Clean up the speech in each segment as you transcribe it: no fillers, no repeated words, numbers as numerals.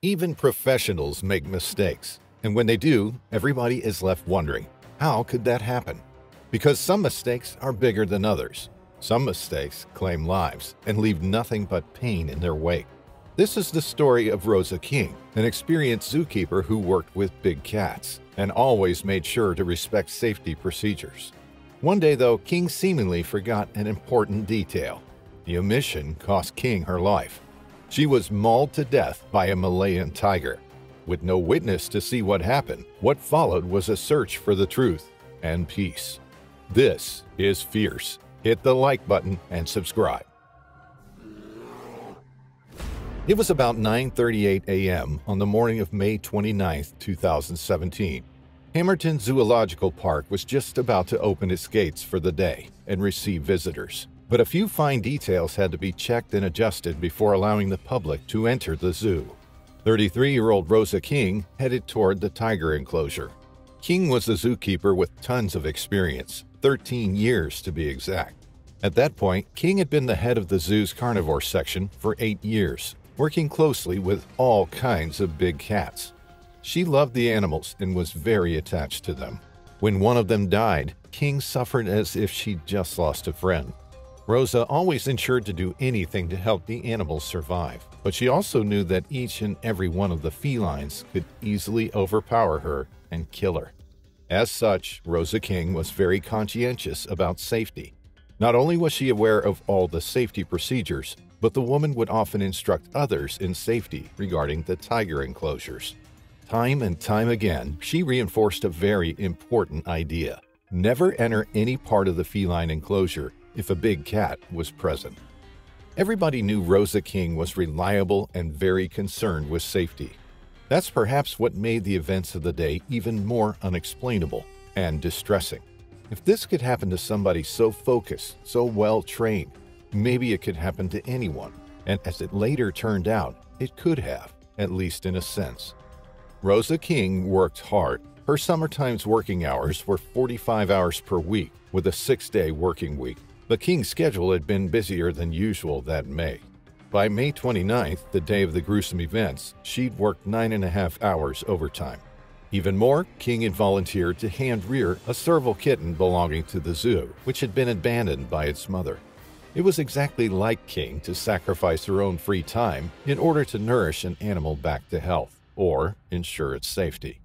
Even professionals make mistakes, and when they do, everybody is left wondering, how could that happen? Because some mistakes are bigger than others. Some mistakes claim lives and leave nothing but pain in their wake. This is the story of Rosa King, an experienced zookeeper who worked with big cats and always made sure to respect safety procedures. One day, though, King seemingly forgot an important detail. The omission cost King her life. She was mauled to death by a Malayan tiger. With no witness to see what happened, what followed was a search for the truth and peace. This is Fierce. Hit the like button and subscribe. It was about 9:38 a.m. on the morning of May 29, 2017. Hamerton Zoological Park was just about to open its gates for the day and receive visitors. But a few fine details had to be checked and adjusted before allowing the public to enter the zoo. 33-year-old Rosa King headed toward the tiger enclosure. King was a zookeeper with tons of experience, 13 years to be exact. At that point, King had been the head of the zoo's carnivore section for 8 years, working closely with all kinds of big cats. She loved the animals and was very attached to them. When one of them died, King suffered as if she'd just lost a friend. Rosa always ensured to do anything to help the animals survive, but she also knew that each and every one of the felines could easily overpower her and kill her. As such, Rosa King was very conscientious about safety. Not only was she aware of all the safety procedures, but the woman would often instruct others in safety regarding the tiger enclosures. Time and time again, she reinforced a very important idea. Never enter any part of the feline enclosure if a big cat was present. Everybody knew Rosa King was reliable and very concerned with safety. That's perhaps what made the events of the day even more unexplainable and distressing. If this could happen to somebody so focused, so well trained, maybe it could happen to anyone. And as it later turned out, it could have, at least in a sense. Rosa King worked hard. Her summertime's working hours were 45 hours per week, with a 6-day working week. But King's schedule had been busier than usual that May. By May 29th, the day of the gruesome events, she'd worked 9.5 hours overtime. Even more, King had volunteered to hand-rear a serval kitten belonging to the zoo, which had been abandoned by its mother. It was exactly like King to sacrifice her own free time in order to nourish an animal back to health, or ensure its safety.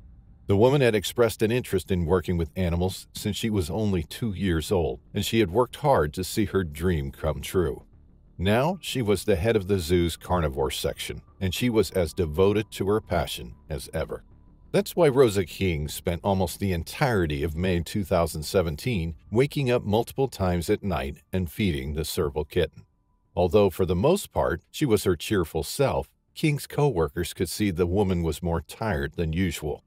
The woman had expressed an interest in working with animals since she was only 2 years old, and she had worked hard to see her dream come true. Now she was the head of the zoo's carnivore section, and she was as devoted to her passion as ever. That's why Rosa King spent almost the entirety of May 2017 waking up multiple times at night and feeding the serval kitten. Although for the most part she was her cheerful self, King's co-workers could see the woman was more tired than usual.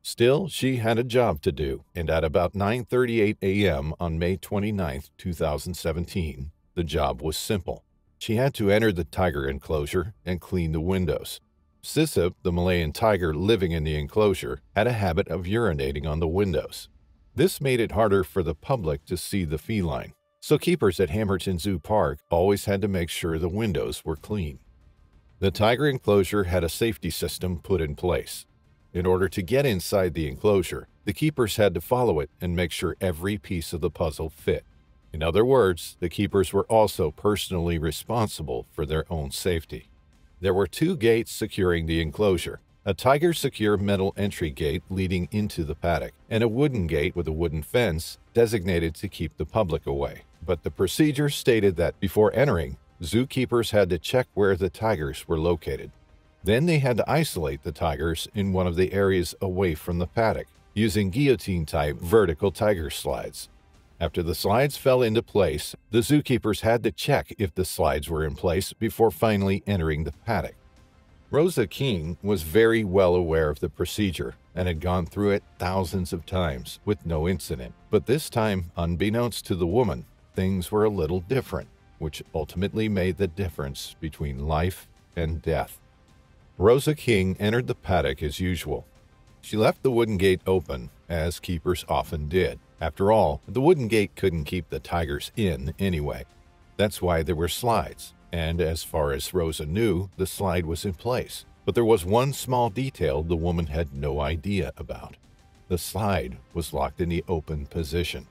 Still, she had a job to do, and at about 9:38 a.m. on May 29, 2017, the job was simple. She had to enter the tiger enclosure and clean the windows. Sissip, the Malayan tiger living in the enclosure, had a habit of urinating on the windows. This made it harder for the public to see the feline, so keepers at Hamerton Zoo Park always had to make sure the windows were clean. The tiger enclosure had a safety system put in place. In order to get inside the enclosure, the keepers had to follow it and make sure every piece of the puzzle fit. In other words, the keepers were also personally responsible for their own safety. There were 2 gates securing the enclosure, a tiger-secure metal entry gate leading into the paddock, and a wooden gate with a wooden fence designated to keep the public away. But the procedure stated that before entering, zookeepers had to check where the tigers were located. Then they had to isolate the tigers in one of the areas away from the paddock, using guillotine-type vertical tiger slides. After the slides fell into place, the zookeepers had to check if the slides were in place before finally entering the paddock. Rosa King was very well aware of the procedure and had gone through it thousands of times with no incident. But this time, unbeknownst to the woman, things were a little different, which ultimately made the difference between life and death. Rosa King entered the paddock as usual. She left the wooden gate open, as keepers often did. After all, the wooden gate couldn't keep the tigers in anyway. That's why there were slides, and as far as Rosa knew, the slide was in place. But there was one small detail the woman had no idea about. The slide was locked in the open position.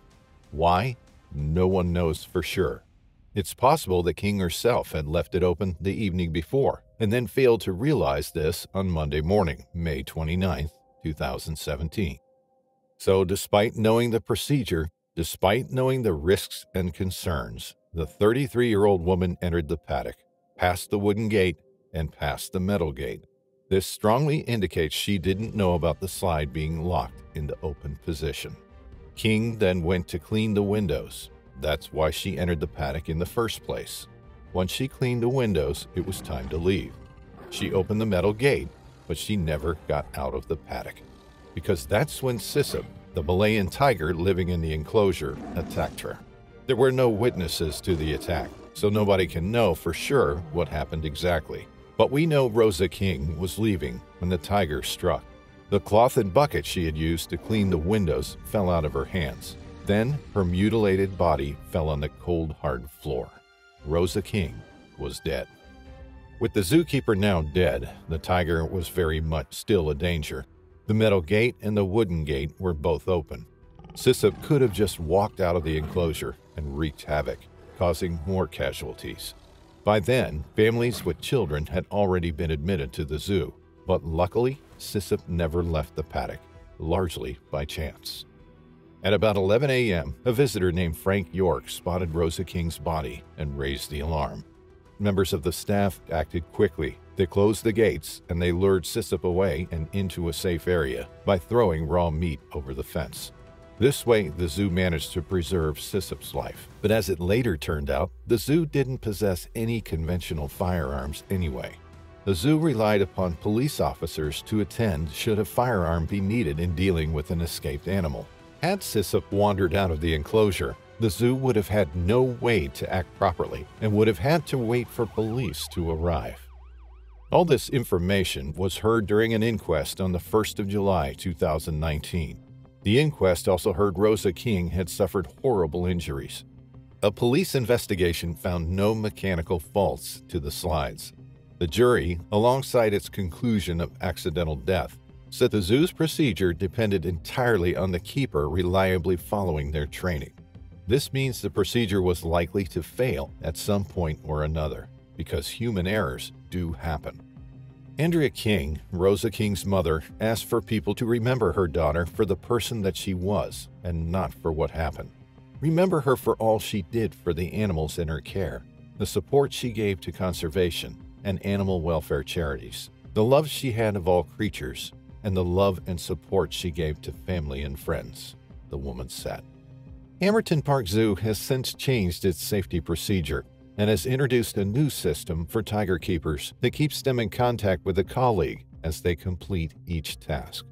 Why? No one knows for sure. It's possible that King herself had left it open the evening before and then failed to realize this on Monday morning, May 29, 2017. So despite knowing the procedure, despite knowing the risks and concerns, the 33-year-old woman entered the paddock, past the wooden gate, and past the metal gate. This strongly indicates she didn't know about the slide being locked in the open position. King then went to clean the windows. That's why she entered the paddock in the first place. Once she cleaned the windows, it was time to leave. She opened the metal gate, but she never got out of the paddock, because that's when Sissip, the Malayan tiger living in the enclosure, attacked her. There were no witnesses to the attack, so nobody can know for sure what happened exactly. But we know Rosa King was leaving when the tiger struck. The cloth and bucket she had used to clean the windows fell out of her hands. Then her mutilated body fell on the cold, hard floor. Rosa King was dead. With the zookeeper now dead, the tiger was very much still a danger. The metal gate and the wooden gate were both open. Sissip could have just walked out of the enclosure and wreaked havoc, causing more casualties. By then, families with children had already been admitted to the zoo, but luckily, Sissip never left the paddock, largely by chance. At about 11 a.m., a visitor named Frank York spotted Rosa King's body and raised the alarm. Members of the staff acted quickly. They closed the gates and they lured Sissip away and into a safe area by throwing raw meat over the fence. This way, the zoo managed to preserve Sissip's life. But as it later turned out, the zoo didn't possess any conventional firearms anyway. The zoo relied upon police officers to attend should a firearm be needed in dealing with an escaped animal. Had Sissip wandered out of the enclosure, the zoo would have had no way to act properly and would have had to wait for police to arrive. All this information was heard during an inquest on the 1st of July, 2019. The inquest also heard Rosa King had suffered horrible injuries. A police investigation found no mechanical faults to the slides. The jury, alongside its conclusion of accidental death, said the zoo's procedure depended entirely on the keeper reliably following their training. This means the procedure was likely to fail at some point or another, because human errors do happen. Andrea King, Rosa King's mother, asked for people to remember her daughter for the person that she was and not for what happened. Remember her for all she did for the animals in her care, the support she gave to conservation and animal welfare charities, the love she had of all creatures, and the love and support she gave to family and friends, the woman said. Hamerton Park Zoo has since changed its safety procedure and has introduced a new system for tiger keepers that keeps them in contact with a colleague as they complete each task.